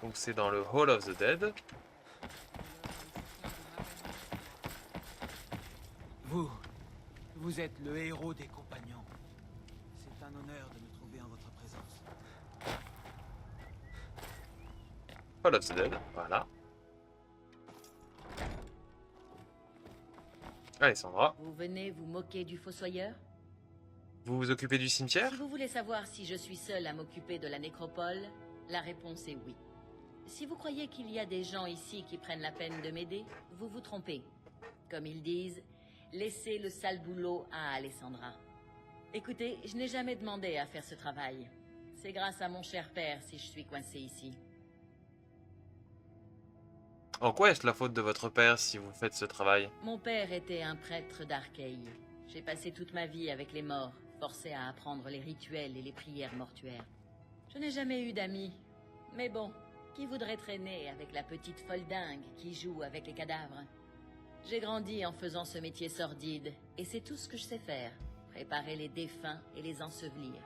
Donc c'est dans le Hall of the Dead. Vous êtes le héros des compagnons. C'est un honneur de me trouver en votre présence. Hall of the Dead, voilà. Alessandra, Vous venez vous moquer du fossoyeur? vous vous occupez du cimetière? Si vous voulez savoir si je suis seule à m'occuper de la nécropole, la réponse est oui. Si vous croyez qu'il y a des gens ici qui prennent la peine de m'aider, vous vous trompez. Comme ils disent, laissez le sale boulot à Alessandra. Écoutez, je n'ai jamais demandé à faire ce travail. C'est grâce à mon cher père si je suis coincée ici. En quoi est-ce la faute de votre père si vous faites ce travail? Mon père était un prêtre d'Arkeï. J'ai passé toute ma vie avec les morts, forcé à apprendre les rituels et les prières mortuaires. Je n'ai jamais eu d'amis. Mais bon, qui voudrait traîner avec la petite folle dingue qui joue avec les cadavres? J'ai grandi en faisant ce métier sordide, et c'est tout ce que je sais faire. Préparer les défunts et les ensevelir.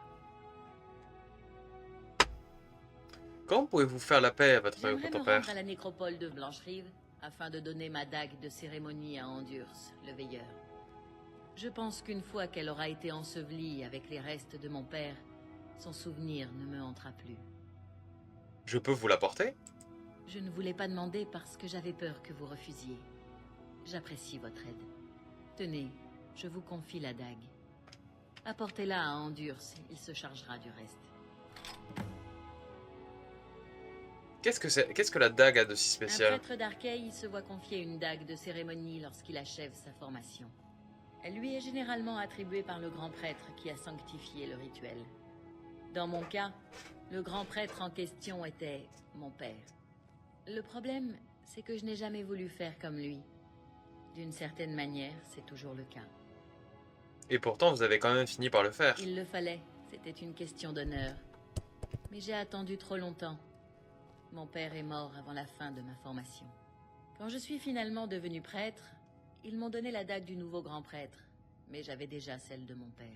Quand pouvez-vous faire la paix à votre J'aimerais me père? rendre à la nécropole de Blancherive afin de donner ma dague de cérémonie à Andurs, le veilleur. Je pense qu'une fois qu'elle aura été ensevelie avec les restes de mon père, son souvenir ne me hantera plus. Je peux vous l'apporter? Je ne voulais pas demander parce que j'avais peur que vous refusiez. J'apprécie votre aide. Tenez, je vous confie la dague. Apportez-la à Andurs, il se chargera du reste. Qu'est-ce que la dague a de si Un spécial? prêtre d'Arkeï se voit confier une dague de cérémonie lorsqu'il achève sa formation. Elle lui est généralement attribuée par le grand prêtre qui a sanctifié le rituel. Dans mon cas, le grand prêtre en question était mon père. Le problème, c'est que je n'ai jamais voulu faire comme lui. D'une certaine manière, c'est toujours le cas. Et pourtant, vous avez quand même fini par le faire. Il le fallait, c'était une question d'honneur. Mais j'ai attendu trop longtemps. Mon père est mort avant la fin de ma formation. Quand je suis finalement devenu prêtre, ils m'ont donné la dague du nouveau grand prêtre, mais j'avais déjà celle de mon père.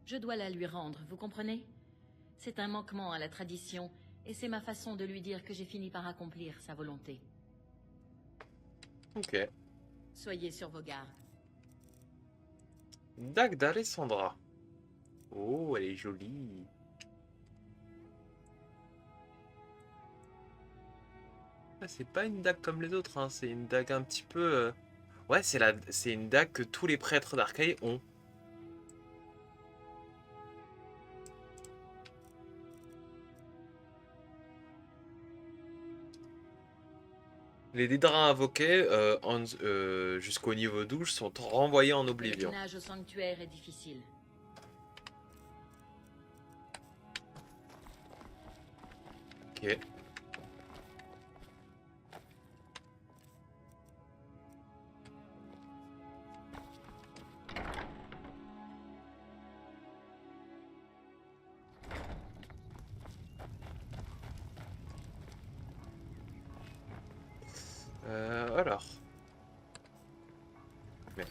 Je dois la lui rendre, vous comprenez? C'est un manquement à la tradition, et c'est ma façon de lui dire que j'ai fini par accomplir sa volonté. Ok. Soyez sur vos gardes. Dague d'Alessandra. Oh, elle est jolie. Ah, c'est pas une dague comme les autres, hein. C'est une dague un petit peu... Ouais, c'est une dague que tous les prêtres d'Arcaï ont. Les dédarins invoqués jusqu'au niveau 12 sont renvoyés en Le Oblivion. pèlerinage au sanctuaire est difficile. Ok. Alors. Merde.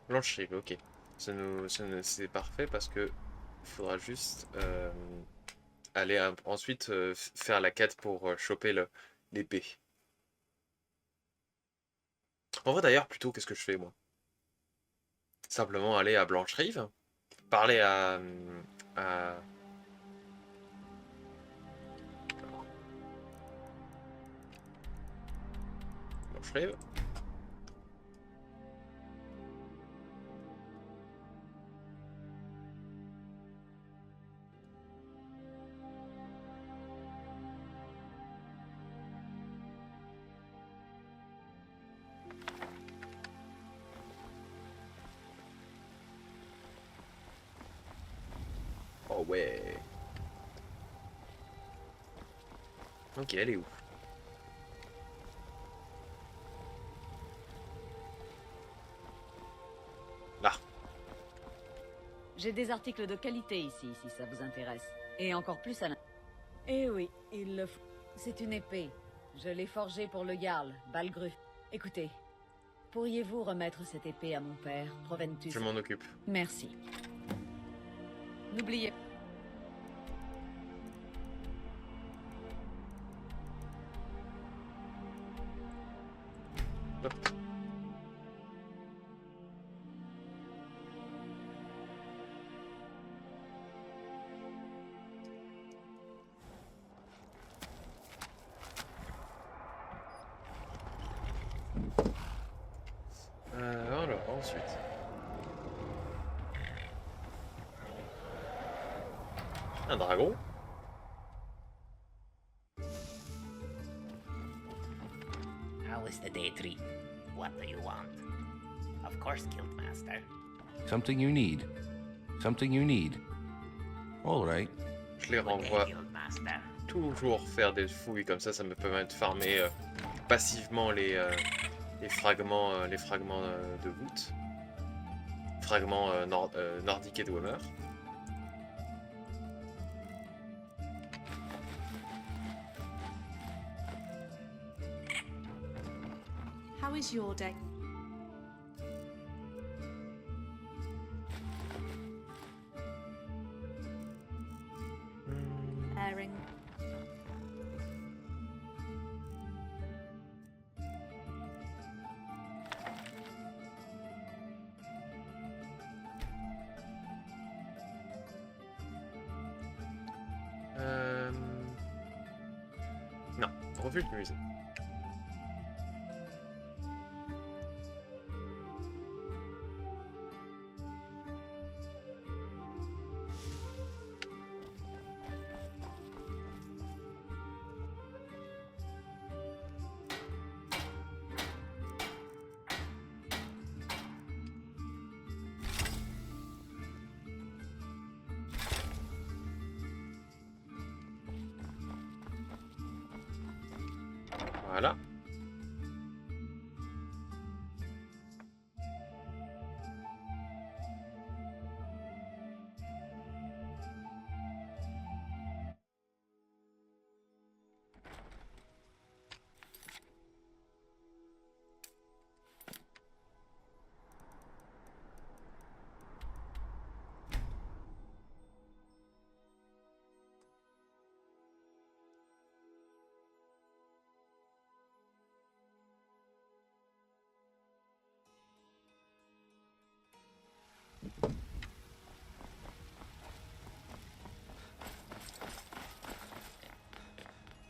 Blancherive, ok. C'est parfait parce que il faudra juste aller ensuite faire la quête pour choper l'épée. En vrai d'ailleurs, plutôt, qu'est-ce que je fais moi? Simplement aller à Blancherive, parler à Blancherive. Oh ouais. Ok, elle est où? Là. J'ai des articles de qualité ici, si ça vous intéresse. Et encore plus à Eh oui, il le faut. C'est une épée. Je l'ai forgée pour le Jarl, Balgru. Écoutez, pourriez-vous remettre cette épée à mon père, Proventus? Je m'en occupe. Merci. N'oubliez... suite. Un dragon? How is the day treat? What do you want? Of course, Guildmaster. Something you need. Something you need. All right. Je les Good day, renvoie Guildmaster. toujours faire des fouilles comme ça me permet de farmer passivement les fragments, de voûte. Fragments nordiques et de Dwemer. How is your day? Airing. Non, refuse de musée. Voilà.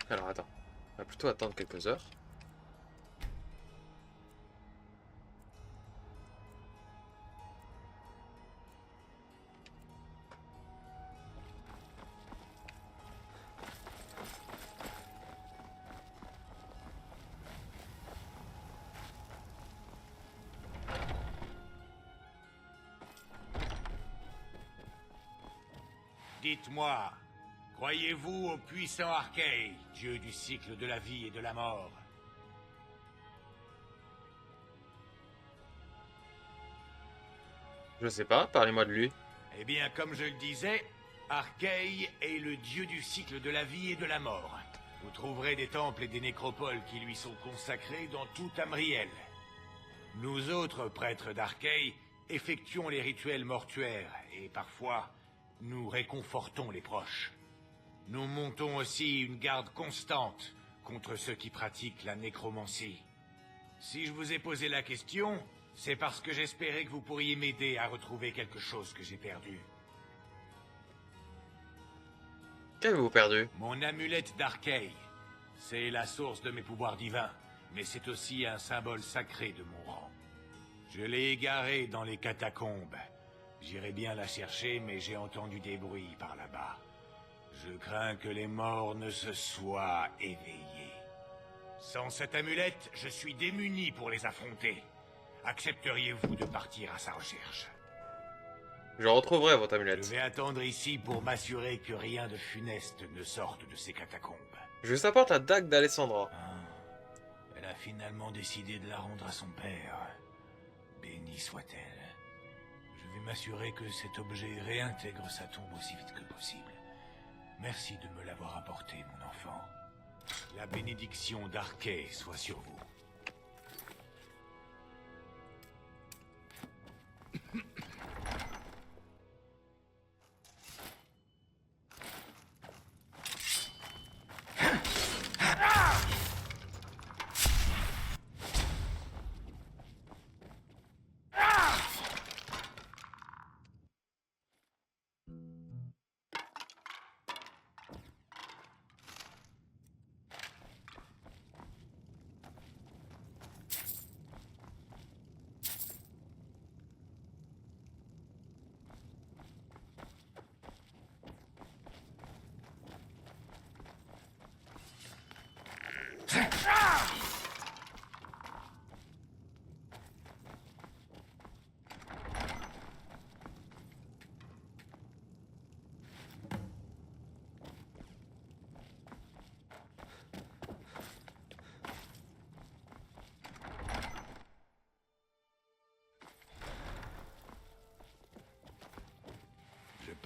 Alors attends, on va plutôt attendre quelques heures. Dites-moi, croyez-vous au puissant Arkay, dieu du cycle de la vie et de la mort? Je sais pas, parlez-moi de lui. Eh bien, comme je le disais, Arkay est le dieu du cycle de la vie et de la mort. Vous trouverez des temples et des nécropoles qui lui sont consacrés dans tout Tamriel. Nous autres, prêtres d'Arkay, effectuons les rituels mortuaires et parfois, nous réconfortons les proches. Nous montons aussi une garde constante contre ceux qui pratiquent la nécromancie. Si je vous ai posé la question, c'est parce que j'espérais que vous pourriez m'aider à retrouver quelque chose que j'ai perdu. Qu'avez-vous perdu? Mon amulette d'Arkay. C'est la source de mes pouvoirs divins, mais c'est aussi un symbole sacré de mon rang. Je l'ai égarée dans les catacombes. J'irai bien la chercher, mais j'ai entendu des bruits par là-bas. Je crains que les morts ne se soient éveillés. Sans cette amulette, je suis démuni pour les affronter. Accepteriez-vous de partir à sa recherche? Je retrouverai votre Je amulette. vais attendre ici pour m'assurer que rien de funeste ne sorte de ces catacombes. Je vous apporte la dague d'Alessandra. Elle a finalement décidé de la rendre à son père. Bénie soit-elle. Je vais m'assurer que cet objet réintègre sa tombe aussi vite que possible. Merci de me l'avoir apporté, mon enfant. La bénédiction d'Arkay soit sur vous.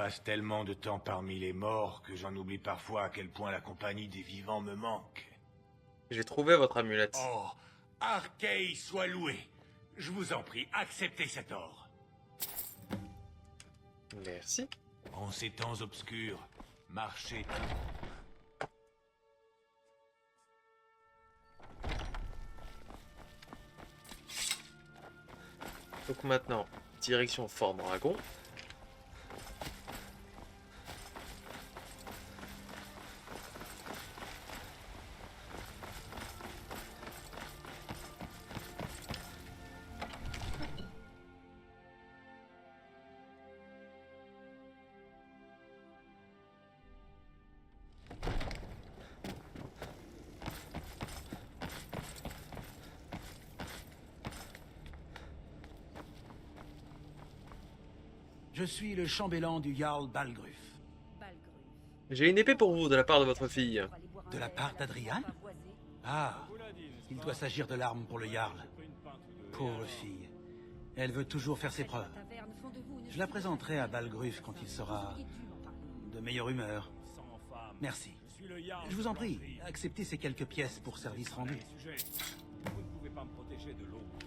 passe tellement de temps parmi les morts que j'en oublie parfois à quel point la compagnie des vivants me manque. J'ai trouvé votre amulette. Oh, Arkay soit loué. Je vous en prie, acceptez cet or. Merci. En ces temps obscurs, marchez tout. Donc maintenant, direction Fort Dragon. Je suis le chambellan du Jarl Balgruf. J'ai une épée pour vous de la part de votre fille. De la part d'Adrian? Ah, il doit s'agir de l'arme pour le Jarl. Pauvre fille. Elle veut toujours faire ses preuves. Je la présenterai à Balgruf quand il sera de meilleure humeur. Merci. Je vous en prie, acceptez ces quelques pièces pour service rendu.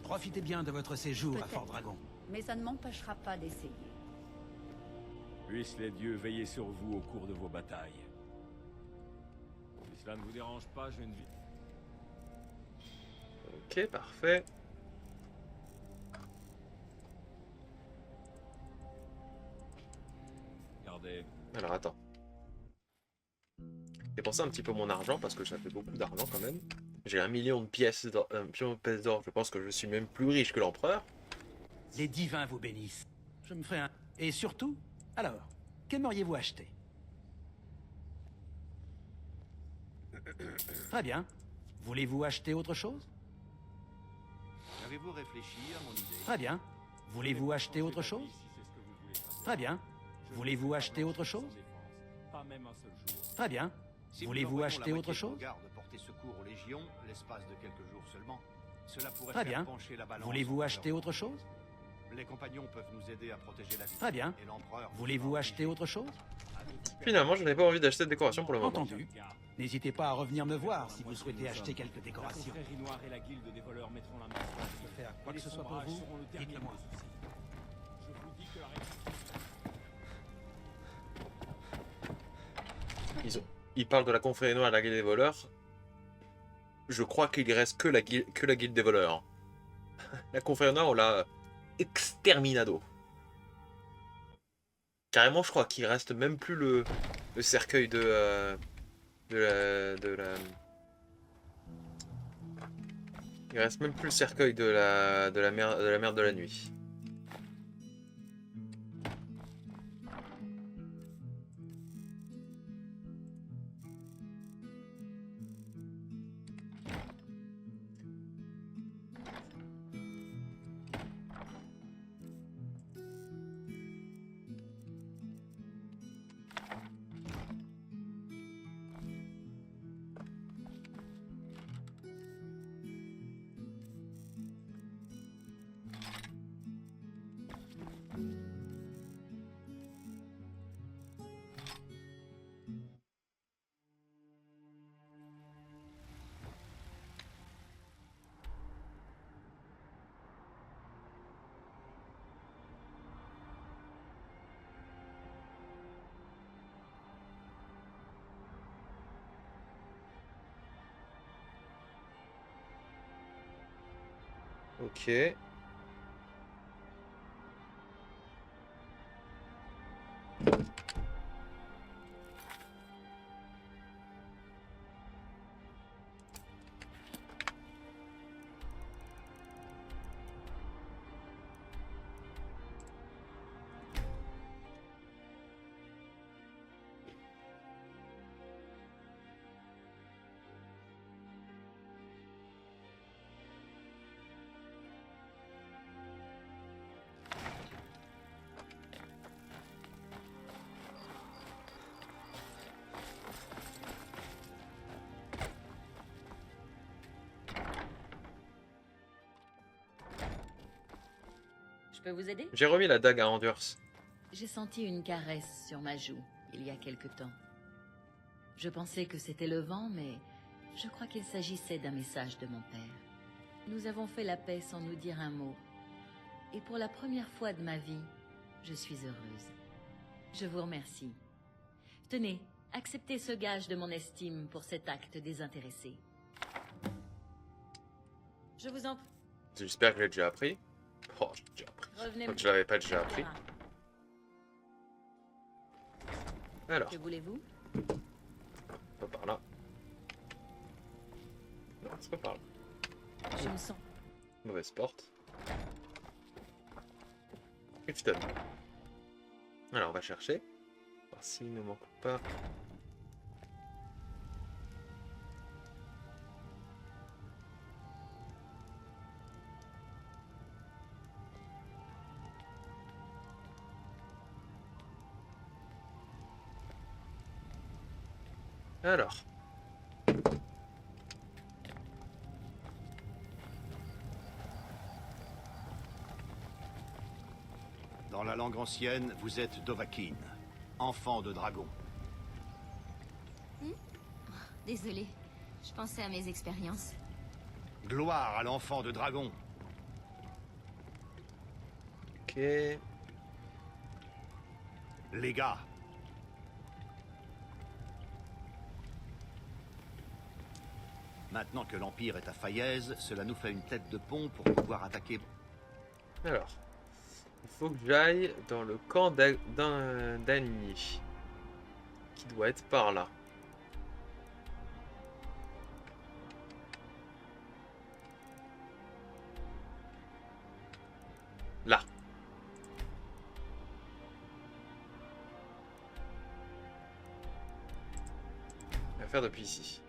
Profitez bien de votre séjour à Fort Dragon. Mais ça ne m'empêchera pas d'essayer. Puissent les dieux veiller sur vous au cours de vos batailles. Si cela ne vous dérange pas, je ne vis. Ok, parfait. Regardez. Alors attends. J'ai pensé un petit peu mon argent parce que ça fait beaucoup d'argent quand même. J'ai 1 million de pièces d'or. Je pense que je suis même plus riche que l'empereur. Les divins vous bénissent. Je me ferai un... Et surtout, alors, qu'aimeriez-vous acheter? Très bien. Voulez-vous acheter autre chose? Avez-vous réfléchi à mon idée? Très bien. Voulez-vous acheter autre chose? Très bien. Voulez-vous acheter autre chose? Pas même un seul jour. Très bien. Si Voulez-vous nous acheter envoyons la autre moitié de nos chose? gardes porter secours aux légions, l'espace de quelques jours seulement, cela pourrait Très faire bien. pencher la balance. Voulez-vous en acheter leur autre chose? Les compagnons peuvent nous aider à protéger la ville. Très bien. Et l'empereur... Voulez-vous acheter autre chose? Finalement, je n'ai pas envie d'acheter de décoration pour le moment. Entendu. N'hésitez pas à revenir me voir si vous souhaitez acheter quelques décorations. La confrérie noire et la guilde des voleurs mettront la main. Je peux faire quoi que ce soit pour vous? Dites-le-moi. Je vous dis que la Ils parlent de la confrérie noire et de la guilde des voleurs. Je crois qu'il reste que la guilde des voleurs. La confrérie noire, on l'a exterminado. Carrément, je crois qu'il reste même plus le cercueil de la... Il reste même plus le cercueil de la mère de la nuit. Ok. Je peux vous aider? J'ai remis la dague à Anders. J'ai senti une caresse sur ma joue il y a quelque temps. Je pensais que c'était le vent, mais je crois qu'il s'agissait d'un message de mon père. Nous avons fait la paix sans nous dire un mot. Et pour la première fois de ma vie, je suis heureuse. Je vous remercie. Tenez, acceptez ce gage de mon estime pour cet acte désintéressé. Je vous en... J'espère que j'ai déjà appris. Oh, j'ai déjà appris. Revenez Donc je l'avais pas déjà appris. Alors, Que voulez-vous? pas par là. Non, c'est pas par là. Je me sens... Mauvaise porte. Clifton. Alors, on va chercher. Voir s'il ne manque pas. Alors. Dans la langue ancienne, vous êtes Dovahkiin, enfant de dragon. Désolée, je pensais à mes expériences. Gloire à l'enfant de dragon. Ok. Les gars. Maintenant que l'Empire est à Faillaise, cela nous fait une tête de pont pour pouvoir attaquer. Alors. Il faut que j'aille dans le camp d'Annie. Qui doit être par là. Là. On va faire depuis ici.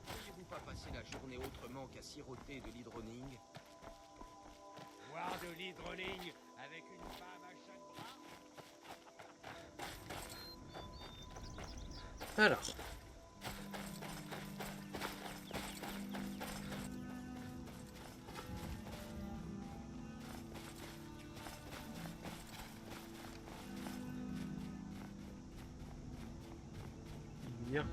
Pourriez-vous pas passer la journée autrement qu'à siroter de l'hydroning? Boire de l'hydroling avec une femme à chaque bras. Alors. Bien.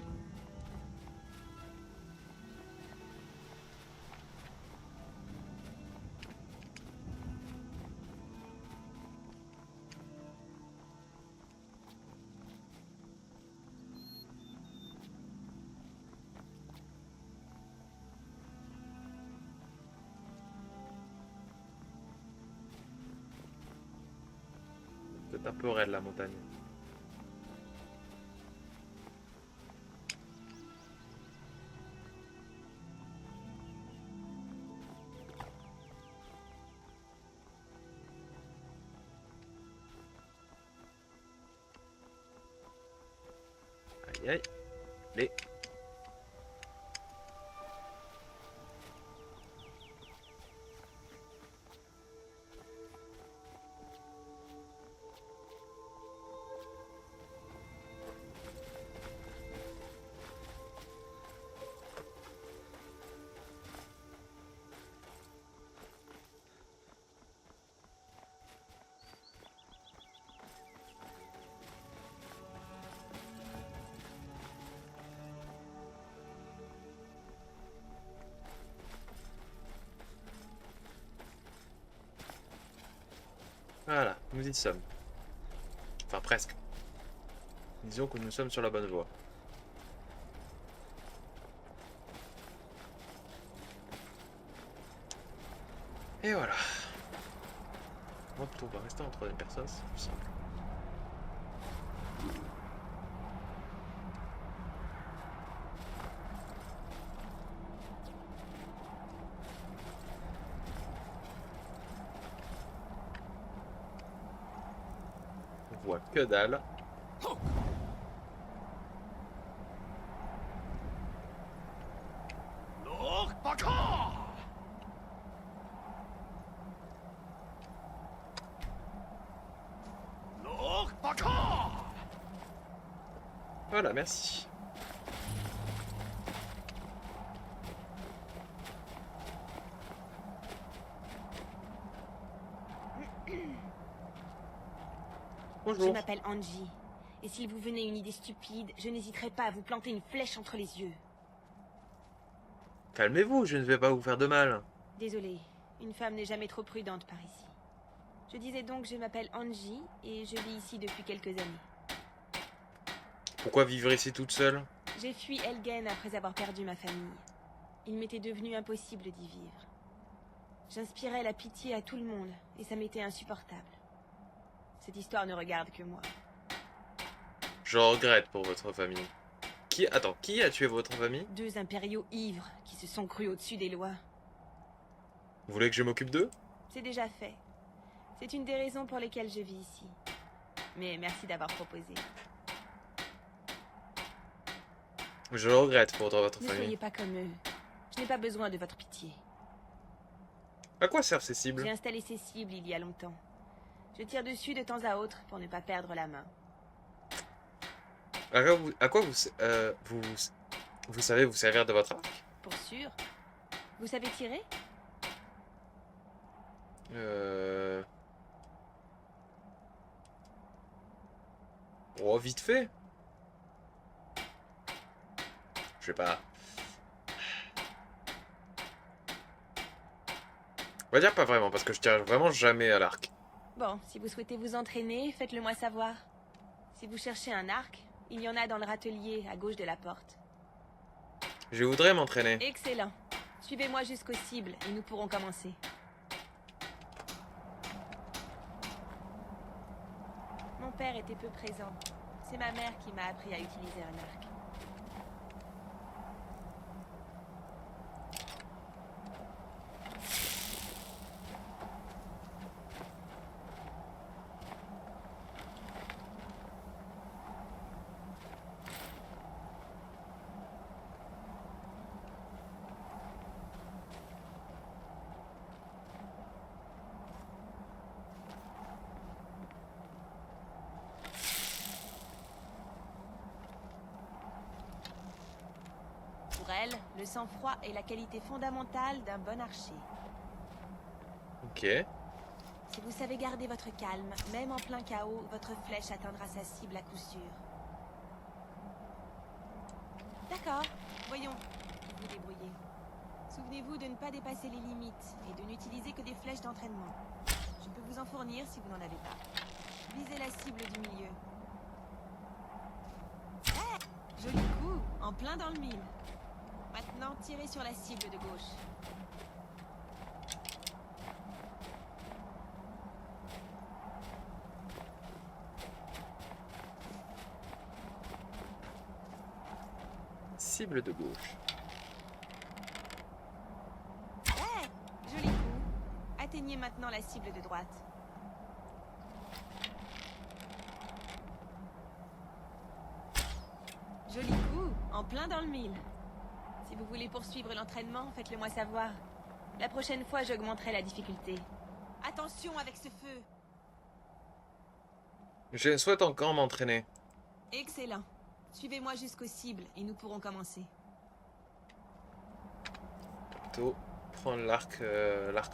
C'est un peu raide la montagne. Aïe aïe. Les. Voilà, nous y sommes. Enfin, presque. Disons que nous sommes sur la bonne voie. Et voilà. Moi, plutôt, on va rester en troisième personne, c'est plus simple. On voit que dalle. merci. Bonjour. Je m'appelle Angie. Et s'il vous venait une idée stupide, je n'hésiterai pas à vous planter une flèche entre les yeux. Calmez-vous, je ne vais pas vous faire de mal. Désolée, une femme n'est jamais trop prudente par ici. Je disais donc, je m'appelle Angie et je vis ici depuis quelques années. Pourquoi vivre ici toute seule? J'ai fui Elgen après avoir perdu ma famille. Il m'était devenu impossible d'y vivre. J'inspirais la pitié à tout le monde et ça m'était insupportable. Cette histoire ne regarde que moi. Je regrette pour votre famille. Attends, qui a tué votre famille? 2 impériaux ivres qui se sont crus au-dessus des lois. Vous voulez que je m'occupe d'eux? C'est déjà fait. C'est une des raisons pour lesquelles je vis ici. Mais merci d'avoir proposé. Je regrette pour votre Ne famille. soyez pas comme eux. Je n'ai pas besoin de votre pitié. À quoi servent ces cibles? J'ai installé ces cibles il y a longtemps. Je tire dessus de temps à autre pour ne pas perdre la main. À quoi vous savez vous servir de votre arc? Pour sûr. Vous savez tirer? Oh, vite fait. Je sais pas. On va dire pas vraiment, parce que je tire vraiment jamais à l'arc. Bon, si vous souhaitez vous entraîner, faites-le moi savoir. Si vous cherchez un arc, il y en a dans le râtelier, à gauche de la porte. Je voudrais m'entraîner. Excellent. Suivez-moi jusqu'aux cibles et nous pourrons commencer. Mon père était peu présent. C'est ma mère qui m'a appris à utiliser un arc. Pour elle, le sang-froid est la qualité fondamentale d'un bon archer. Ok. Si vous savez garder votre calme, même en plein chaos, votre flèche atteindra sa cible à coup sûr. D'accord, voyons, vous débrouillez. Souvenez-vous de ne pas dépasser les limites et de n'utiliser que des flèches d'entraînement. Je peux vous en fournir si vous n'en avez pas. Visez la cible du milieu. Hey, joli coup, en plein dans le mille. Maintenant, tirez sur la cible de gauche. Cible de gauche. Hey, joli coup. Atteignez maintenant la cible de droite. Joli coup, en plein dans le mille. Si vous voulez poursuivre l'entraînement, faites-le moi savoir. La prochaine fois, j'augmenterai la difficulté. Attention avec ce feu. Je souhaite encore m'entraîner. Excellent. Suivez-moi jusqu'aux cibles et nous pourrons commencer. Plutôt prendre l'arc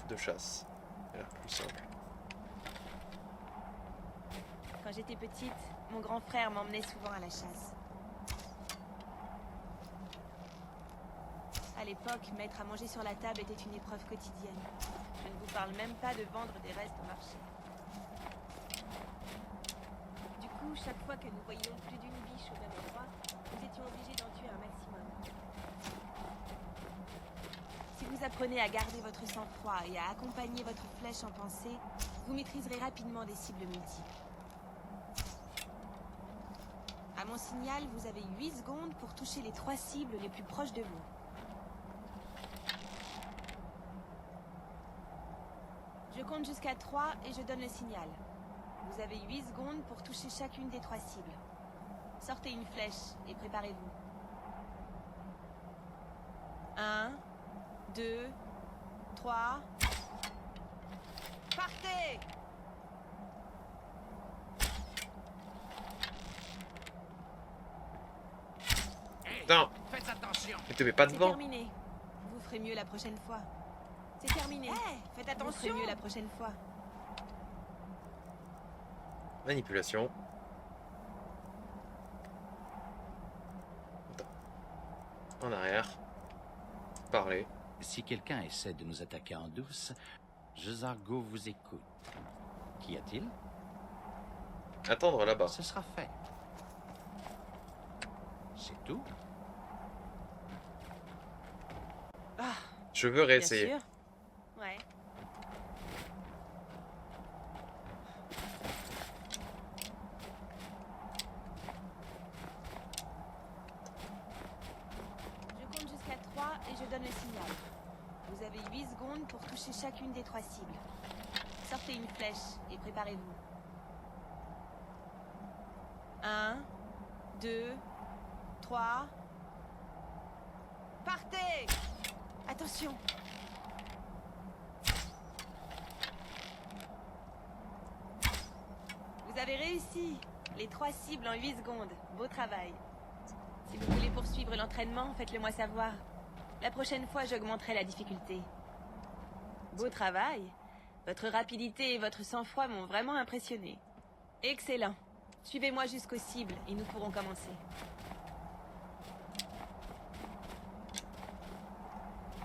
de chasse. Ça a l'air plus simple. Quand j'étais petite, mon grand frère m'emmenait souvent à la chasse. À l'époque, mettre à manger sur la table était une épreuve quotidienne. Je ne vous parle même pas de vendre des restes au marché. Du coup, chaque fois que nous voyions plus d'une biche au même endroit, nous étions obligés d'en tuer un maximum. Si vous apprenez à garder votre sang-froid et à accompagner votre flèche en pensée, vous maîtriserez rapidement des cibles multiples. À mon signal, vous avez 8 secondes pour toucher les 3 cibles les plus proches de vous. Je compte jusqu'à 3 et je donne le signal. Vous avez 8 secondes pour toucher chacune des 3 cibles. Sortez une flèche et préparez-vous. 1, 2, 3... Partez! Putain, Faites attention. mais te mets pas C'est devant. terminé. Vous ferez mieux la prochaine fois. C'est terminé. Faites Vous ferez attention. mieux la prochaine fois. Manipulation. Attends. En arrière. Parler. Si quelqu'un essaie de nous attaquer en douce, Jezargo vous écoute. Qu'y a-t-il? Attendre là-bas. Ce sera fait. C'est tout? Je veux réessayer. Bien sûr. Ouais. Je compte jusqu'à 3 et je donne le signal. Vous avez 8 secondes pour toucher chacune des 3 cibles. Sortez une flèche et préparez-vous. 1, 2, 3. Partez! Attention! Vous avez réussi! Les 3 cibles en 8 secondes. Beau travail. Si vous voulez poursuivre l'entraînement, faites-le moi savoir. La prochaine fois, j'augmenterai la difficulté. Beau travail. Votre rapidité et votre sang-froid m'ont vraiment impressionné. Excellent. Suivez-moi jusqu'aux cibles et nous pourrons commencer.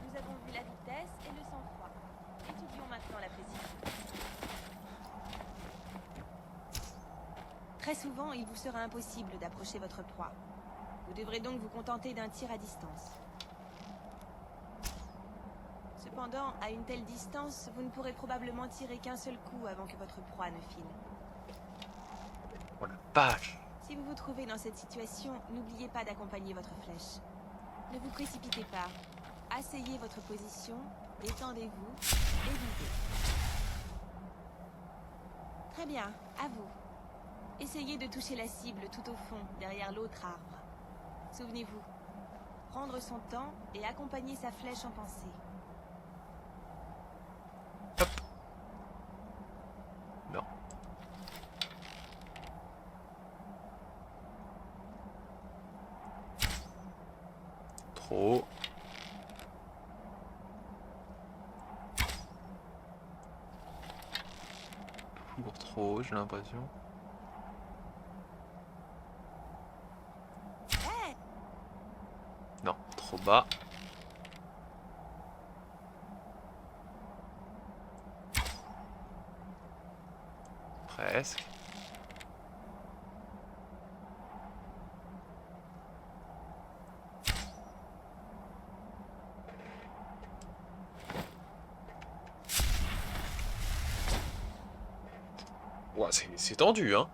Nous avons vu la vitesse et le sang-froid. Étudions maintenant la précision. Très souvent, il vous sera impossible d'approcher votre proie. Vous devrez donc vous contenter d'un tir à distance. Cependant, à une telle distance, vous ne pourrez probablement tirer qu'un seul coup avant que votre proie ne file. Oh la vache. Si vous vous trouvez dans cette situation, n'oubliez pas d'accompagner votre flèche. Ne vous précipitez pas. Asseyez votre position, détendez-vous et visez. Très bien, à vous. Essayez de toucher la cible tout au fond, derrière l'autre arbre. Souvenez-vous, prendre son temps et accompagner sa flèche en pensée. Non. Trop. Pour trop, j'ai l'impression. Non, trop bas. Presque. Ouah, c'est tendu, hein.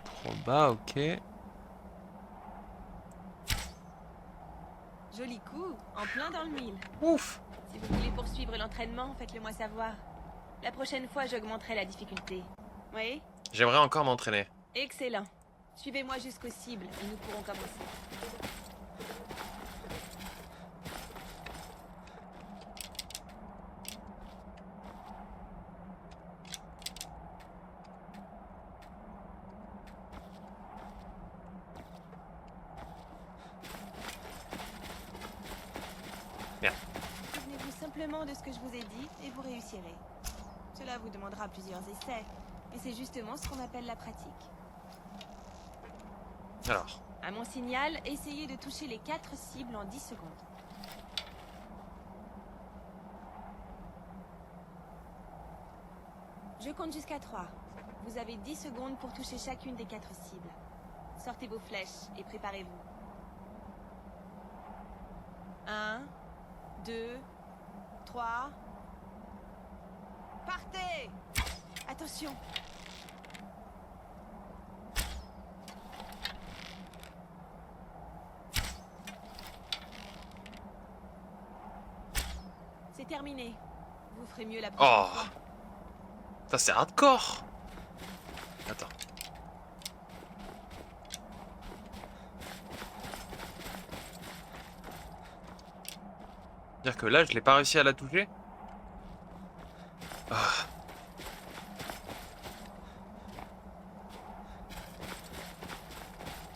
Trop bas, ok. Joli coup, en plein dans le mille. Ouf! Si vous voulez poursuivre l'entraînement, faites-le moi savoir. La prochaine fois, j'augmenterai la difficulté. Oui? J'aimerais encore m'entraîner. Excellent. Suivez-moi jusqu'aux cibles et nous pourrons commencer. Bien. Souvenez-vous simplement de ce que je vous ai dit et vous réussirez. Cela vous demandera plusieurs essais, et c'est justement ce qu'on appelle la pratique. Alors. À mon signal, essayez de toucher les 4 cibles en 10 secondes. Je compte jusqu'à 3. Vous avez 10 secondes pour toucher chacune des 4 cibles. Sortez vos flèches et préparez-vous. 1, 2, 3... Partez! Attention! C'est terminé. Vous ferez mieux la prochaine fois. Ça c'est hardcore. Attends. Dire que là, je l'ai pas réussi à la toucher. Ah.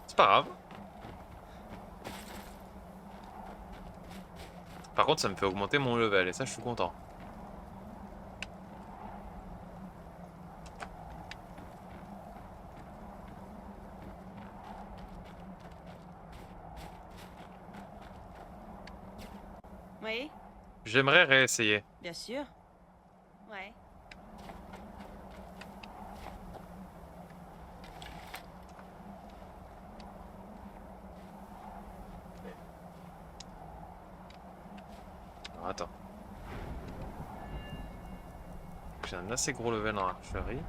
C'est pas grave. Par contre, ça me fait augmenter mon level et ça, je suis content. Oui, J'aimerais réessayer. bien sûr. Ouais. Alors, attends. J'ai un assez gros level en archerie.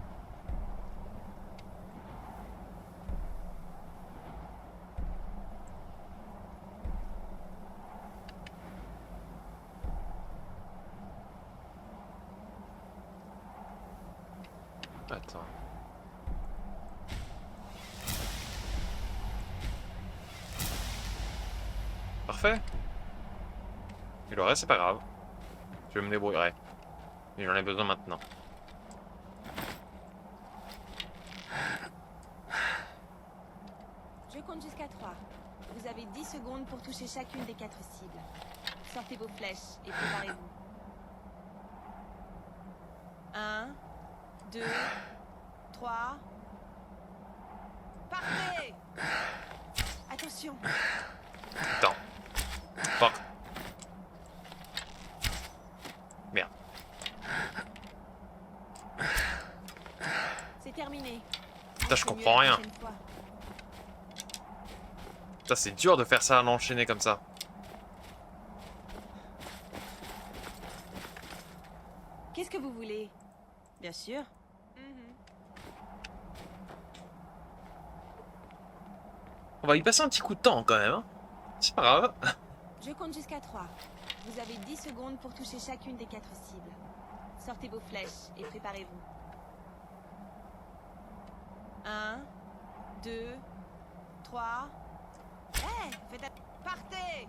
Attends. Parfait. Et le reste, c'est pas grave. Je me débrouillerai. Mais j'en ai besoin maintenant. Je compte jusqu'à 3. Vous avez 10 secondes pour toucher chacune des 4 cibles. Sortez vos flèches et préparez-vous. 1, 2, 3. Partez! Attention! Attends. Fuck. Merde. C'est terminé. Putain, je comprends rien. Putain, c'est dur de faire ça à l'enchaîner comme ça. Qu'est-ce que vous voulez? Bien sûr. On va y passer un petit coup de temps quand même. Hein. C'est pas grave. Je compte jusqu'à 3. Vous avez 10 secondes pour toucher chacune des 4 cibles. Sortez vos flèches et préparez-vous. 1, 2, 3. Hé, faites partez!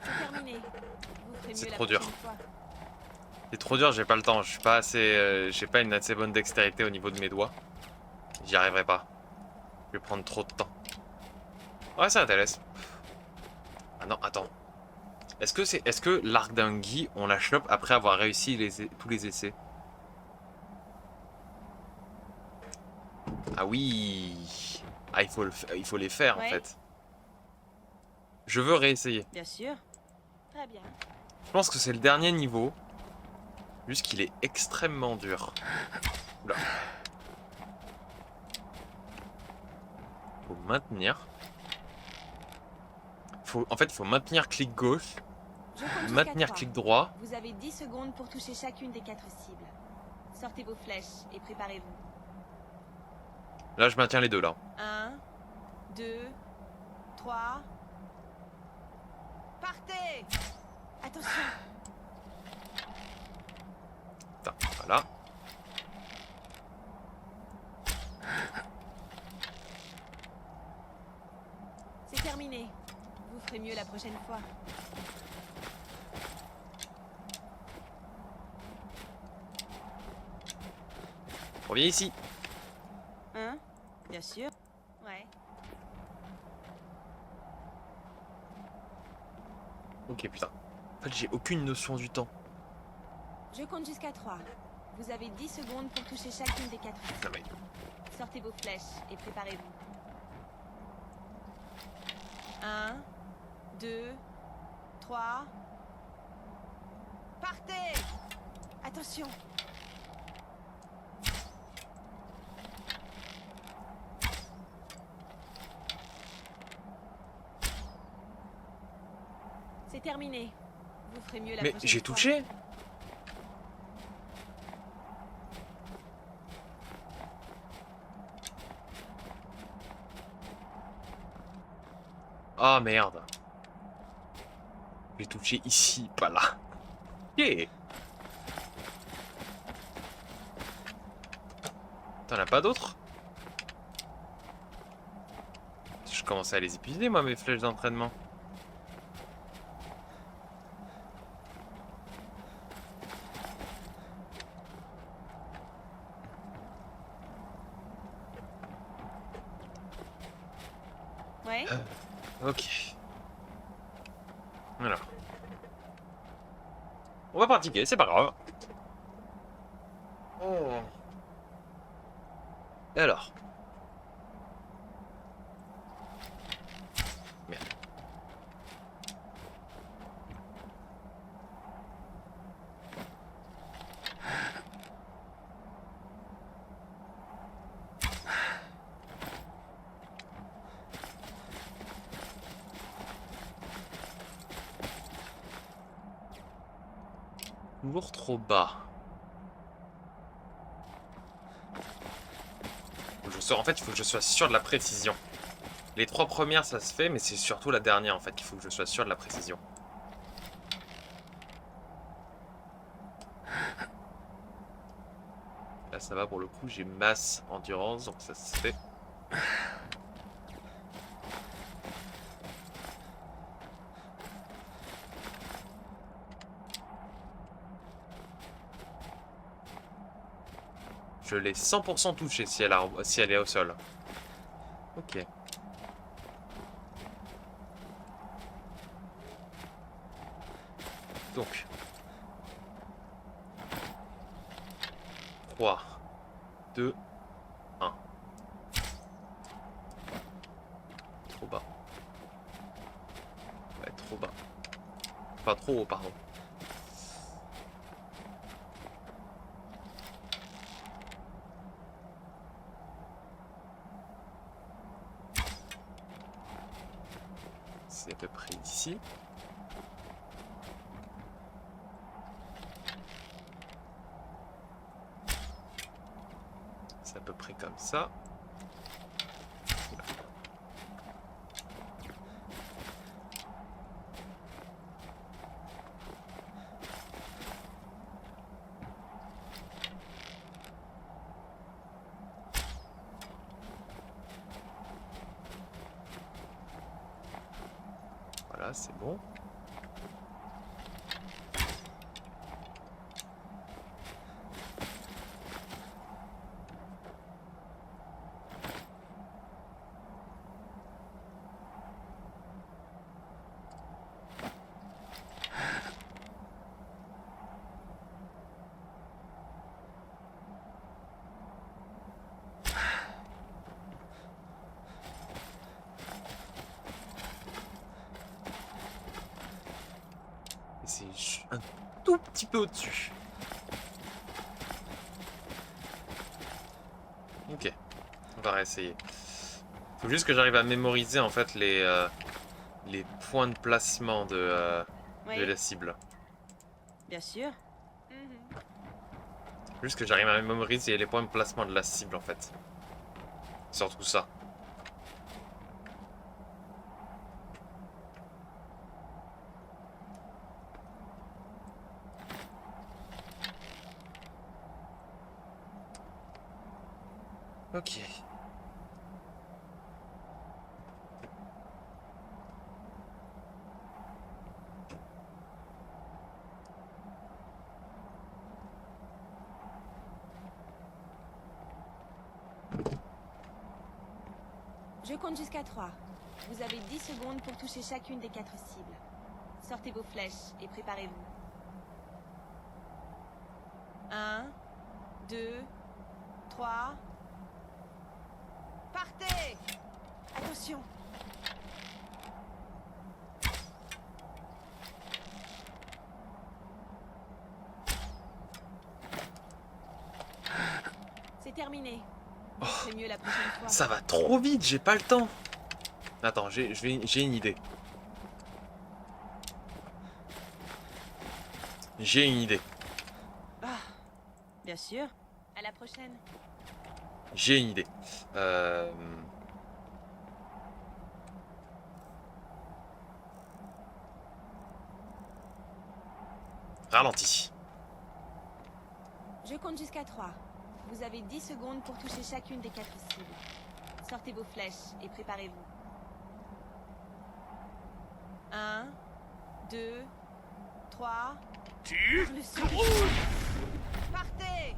C'est terminé. Vous ferez mieux C'est la trop dur. prochaine fois. C'est trop dur, j'ai pas le temps. Je suis pas assez. J'ai pas une assez bonne dextérité au niveau de mes doigts. J'y arriverai pas. Je vais prendre trop de temps. Ouais, ça m'intéresse. Ah non, attends. Est-ce que l'arc d'un Guy, on la chope après avoir réussi tous les essais? Ah oui. Ah, il faut les faire Ouais. en fait. Je veux réessayer. Bien sûr. Très bien. Je pense que c'est le dernier niveau. Juste qu'il est extrêmement dur. Oula. Faut maintenir. En fait, il faut maintenir clic gauche, Je compte jusqu'à maintenir 3. clic droit. Vous avez 10 secondes pour toucher chacune des 4 cibles. Sortez vos flèches et préparez-vous. Là, je maintiens les deux là. 1, 2, 3. Partez! Attention! Putain, voilà. C'est terminé. Vous ferez mieux la prochaine fois. Reviens ici. Hein? Bien sûr. Ouais. Ok, putain. En fait, j'ai aucune notion du temps. Je compte jusqu'à 3. Vous avez 10 secondes pour toucher chacune des 4 cibles. Non, mais... Sortez vos flèches et préparez-vous. 1, 2, 3. Partez! Attention! C'est terminé. Vous ferez mieux la Mais prochaine j'ai fois. touché. Ah merde. J'ai touché ici, pas là. Ok. T'en as pas d'autres? Je commence à les épuiser, moi, mes flèches d'entraînement. Ouais. Ok. Alors. On va pratiquer, c'est pas grave. Oh. Et alors? Merde. Toujours trop bas. En fait, il faut que je sois sûr de la précision. Les 3 premières, ça se fait, mais c'est surtout la dernière, en fait, qu'il faut que je sois sûr de la précision. Là, ça va, pour le coup, j'ai masse endurance, donc ça se fait. Je l'ai 100% touché si elle est au sol. Ok. Donc. 3, 2, 1. Trop bas. Ouais, trop bas. Pas trop haut, pardon. C'est à peu près ici. C'est à peu près comme ça. Oula. Voilà, c'est bon. C'est un tout petit peu au-dessus. Ok, on va réessayer. Faut juste que j'arrive à mémoriser en fait les points de placement de la cible. Bien sûr. Juste que j'arrive à mémoriser les points de placement de la cible en fait. Surtout ça. Ok. Je compte jusqu'à 3. Vous avez 10 secondes pour toucher chacune des 4 cibles. Sortez vos flèches et préparez-vous. 1, 2, 3... Partez! Attention! C'est terminé. C'est mieux la prochaine fois. Ça va trop vite, j'ai pas le temps. Attends, j'ai une idée. J'ai une idée. Ah, bien sûr. À la prochaine. J'ai une idée. Ralentis. Je compte jusqu'à 3. Vous avez 10 secondes pour toucher chacune des 4 cibles. Sortez vos flèches et préparez-vous. 1, 2, 3... Tire. Le sang. Partez!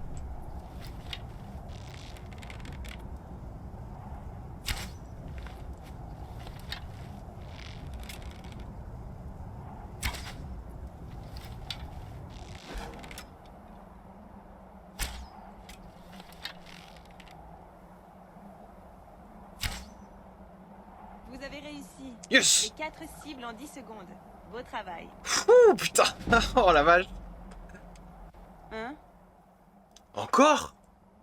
Vous avez réussi. Yes! Les 4 cibles en 10 secondes. Beau travail. Ouh, putain! Oh la vache! Hein? Encore?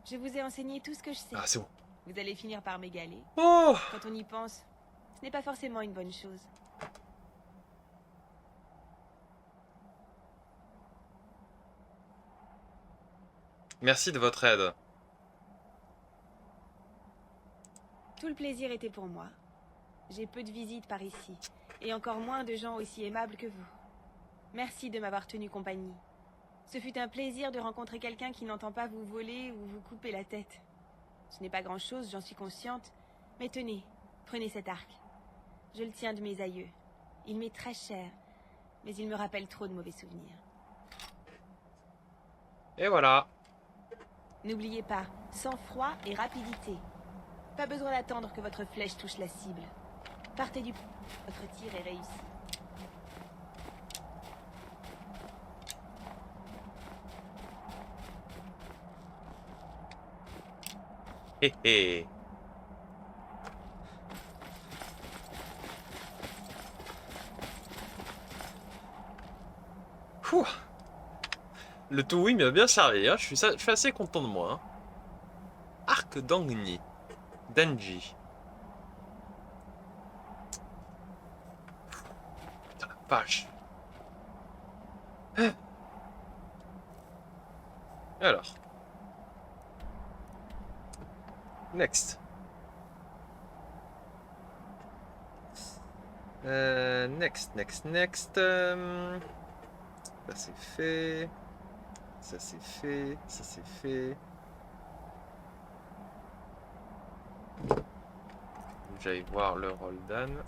Je vous ai enseigné tout ce que je sais. Ah, c'est bon. Vous allez finir par m'égaler. Oh! Quand on y pense, ce n'est pas forcément une bonne chose. Merci de votre aide. Tout le plaisir était pour moi. J'ai peu de visites par ici, et encore moins de gens aussi aimables que vous. Merci de m'avoir tenu compagnie. Ce fut un plaisir de rencontrer quelqu'un qui n'entend pas vous voler ou vous couper la tête. Ce n'est pas grand-chose, j'en suis consciente, mais tenez, prenez cet arc. Je le tiens de mes aïeux. Il m'est très cher, mais il me rappelle trop de mauvais souvenirs. Et voilà. N'oubliez pas, sang-froid et rapidité. Pas besoin d'attendre que votre flèche touche la cible. Partez du... Votre tir est réussi. Hé hé. Ouh. Le Tuwi m'a bien servi, hein. Je suis assez content de moi. Hein. Arc d'Angni. Denji. Putain la vache. Alors. Next. Next. Ça c'est fait. Ça c'est fait. Ça c'est fait. J'aille voir le Roldan.